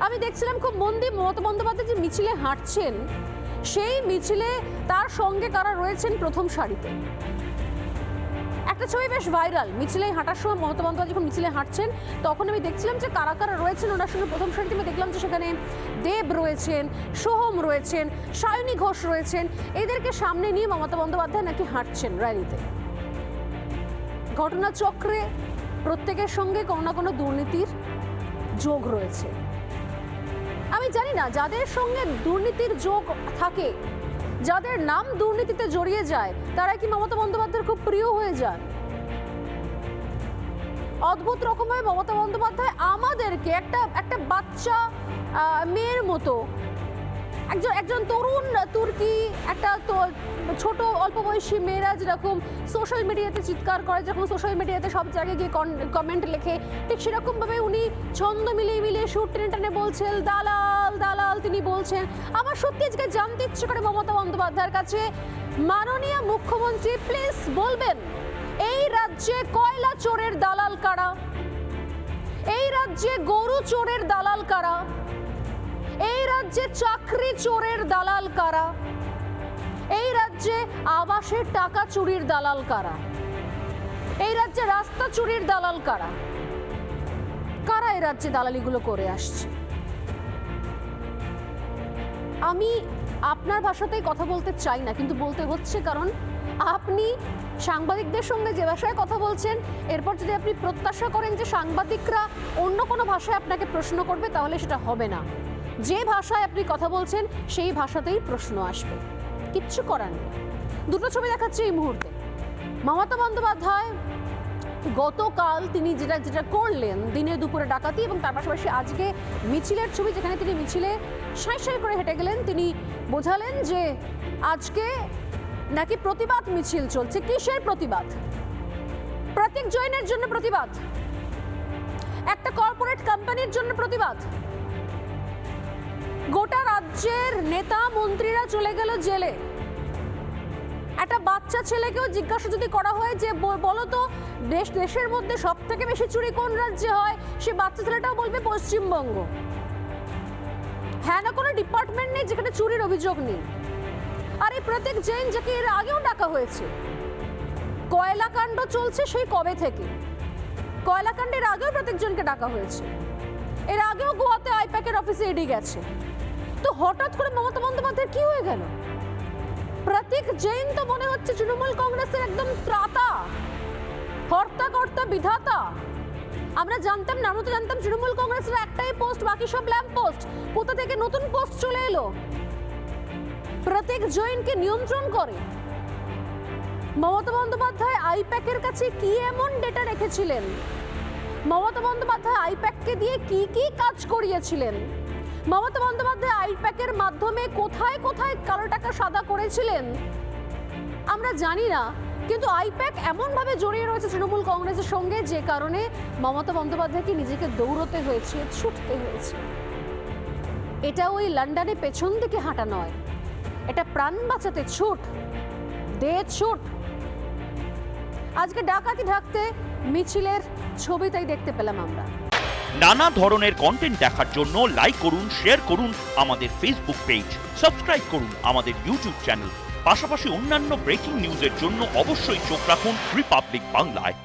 আমি দেখছিলাম খুব মন দিয়ে মমতা বন্দ্যোপাধ্যায় যে মিছিলে হাঁটছেন, সেই মিছিলে তার সঙ্গে কারা রয়েছেন প্রথম সারিতে। একটা ছবি বেশ ভাইরাল, মিছিলে হাঁটার সময় মমতা বন্দ্যোপাধ্যায় যখন মিছিলে হাঁটছেন তখন আমি দেখছিলাম যে কারা কারা রয়েছেন ওনার সঙ্গে প্রথম সারিতে। আমি দেখলাম যে সেখানে দেব রয়েছেন, সোহম রয়েছেন, সায়নী ঘোষ রয়েছেন। এদেরকে সামনে নিয়ে মমতা বন্দ্যোপাধ্যায় নাকি হাঁটছেন র্যালিতে। ঘটনাচক্রে প্রত্যেকের সঙ্গে কোনো না কোনো দুর্নীতির যোগ রয়েছে। আমি জানি না যাদের সঙ্গে দুর্নীতির যোগ থাকে, যাদের নাম দুর্নীতিতে জড়িয়ে যায়, তারা কি মমতা বন্দ্যোপাধ্যায়ের খুব প্রিয় হয়ে যান? অদ্ভুত রকমভাবে মমতা বন্দ্যোপাধ্যায় আমাদেরকে একটা বাচ্চা মেয়ের মতো, একজন তরুণ তুর্কি, একটা ছোট অল্প বয়সী মেয়েরা যেরকম সোশ্যাল মিডিয়াতে চিৎকার করে, যেরকম সোশ্যাল মিডিয়াতে সব জায়গায় গিয়ে কমেন্ট লেখে, ঠিক সেরকমভাবে উনি ছন্দ মিলিয়ে মিলিয়ে সুর টেনে টেনে বলছেন দালাল দালাল তিনি বলছেন। আমার সত্যি আজকে জানতে ইচ্ছে করে মমতা বন্দ্যোপাধ্যায়ের কাছে, মাননীয় মুখ্যমন্ত্রী প্লিজ বলবেন এই রাজ্যে কয়লা চোরের দালাল কারা? এই রাজ্যে গরু চোরের দালাল কারা? এই রাজ্যে চাকরি চোরের দালাল কারা? এই রাজ্যে আবাসের টাকা চুরির দালাল কারা? এই রাজ্যে রাস্তা চুরির দালাল কারা? কারা এই রাজ্যে দালালিগুলো করে আসছে? আমি আপনার ভাষাতেই কথা বলতে চাই না, কিন্তু বলতে হচ্ছে, কারণ আপনি সাংবাদিকদের সঙ্গে যে ভাষায় কথা বলছেন, এরপর যদি আপনি প্রত্যাশা করেন যে সাংবাদিকরা অন্য কোনো ভাষায় আপনাকে প্রশ্ন করবে, তাহলে সেটা হবে না। যে ভাষায় আপনি কথা বলছেন সেই ভাষাতেই প্রশ্ন আসবে, কিচ্ছু করার নেই। দুটো ছবি দেখাচ্ছে এই মুহূর্তে। মমতা বন্দ্যোপাধ্যায় গতকাল তিনি যেটা করলেন, দিনে দুপুরে ডাকাতি, এবং তার পাশাপাশি আজকে মিছিলের ছবি, যেখানে তিনি মিছিলে সাঁই সাঁই করে হেঁটে গেলেন। তিনি বোঝালেন যে আজকে নাকি প্রতিবাদ মিছিল চলছে। কিসের প্রতিবাদ? প্রতীক জৈনের জন্য প্রতিবাদ, একটা কর্পোরেট কোম্পানির জন্য প্রতিবাদ। গোটা রাজ্যের নেতা মন্ত্রীরা চলে গেল জেলে। একটা বাচ্চা ছেলেকেও জিজ্ঞাসা যদি করা হয় যে বলো তো দেশের মধ্যে সব থেকে বেশি চুরি কোন রাজ্যে হয়, সে বাচ্চা ছেলেটাও বলবে পশ্চিমবঙ্গ। হ্যাঁ, না কোনো ডিপার্টমেন্ট নেই যেখানে চুরির অভিযোগ নেই। আর এই প্রতীক জৈন, যাকে এর আগেও ডাকা হয়েছে, কয়লা কাণ্ড চলছে সেই কবে থেকে। কয়লা কাণ্ডের আগেও প্রতীক জৈনকে ডাকা হয়েছে, এর আগেও গোয়াতে আইপ্যাকের অফিসে ইডি গেছে। তো হঠাৎ করে মমতা বন্দ্যোপাধ্যায়ের কি হয়ে গেল? প্রতীক জৈন তো মনে হচ্ছে তৃণমূল কংগ্রেসের একদম ত্রাতা, হর্তা কর্তা বিধাতা। আমরা জানতাম না, আমরা তো জানতাম তৃণমূল কংগ্রেসের একটাই পোস্ট, বাকি সব ল্যাম্প পোস্ট। কোথা থেকে নতুন পোস্ট চলে এলো? প্রতীক জৈনকে নিয়ন্ত্রণ করে মমতা বন্দ্যোপাধ্যায়। আইপ্যাকের কাছে কি এমন ডেটা রেখেছিলেন? মমতা বন্দ্যোপাধ্যায় আইপ্যাককে দিয়ে কি কি কাজ করিয়েছিলেন? মমতা বন্দ্যোপাধ্যায় আইপ্যাকের মাধ্যমে কোথায় কোথায় কালো টাকা সাদা করেছিলেন আমরা জানি না, কিন্তু আইপ্যাক এমনভাবে জড়িয়ে রয়েছে তৃণমূল কংগ্রেসের সঙ্গে, যে কারণে মমতা বন্দ্যোপাধ্যায়কে নিজেকে দৌড়তে হয়েছে, ছুটতে হয়েছে। এটা ওই লন্ডনে পেছন দিকে হাঁটা নয়, এটা প্রাণ বাঁচাতে ছুট, দে ছুট। আজকে ডাকাতি ঢাকতে মিছিলের ছবি তাই দেখতে পেলাম আমরা। নানা ধরনের কন্টেন্ট দেখার জন্য লাইক করুন, শেয়ার করুন আমাদের ফেসবুক পেজ, সাবস্ক্রাইব করুন আমাদের ইউটিউব চ্যানেল। পাশাপাশি অন্যান্য ব্রেকিং নিউজের জন্য অবশ্যই চোখ রাখুন রিপাবলিক বাংলায়।